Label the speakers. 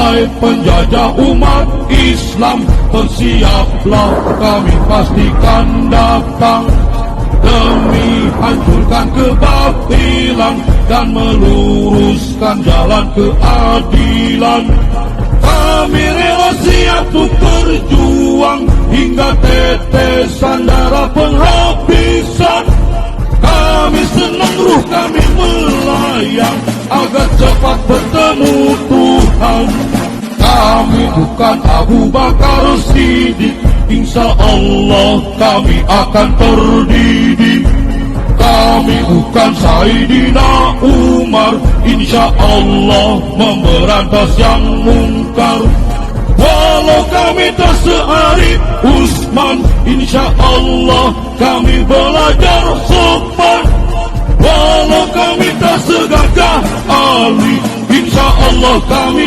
Speaker 1: Wahai penjajah umat Islam, bersiaplah, kami pastikan datang demi hancurkan kebatilan dan meluruskan jalan keadilan. Kami rela siap untuk berjuang hingga tetesan darah penghabisan. Kami senang, ruh kami melayang agar cepat bertemu Tuhan. Kami bukan Abu Bakar Siddiq, insya Allah kami akan terdidik. Kami bukan Sayyidina Umar, insya Allah memberantas yang mungkar. Walau kami tak searif Utsman, insya Allah kami belajar sopan. Walau kami tak segagah Ali, insya Allah kami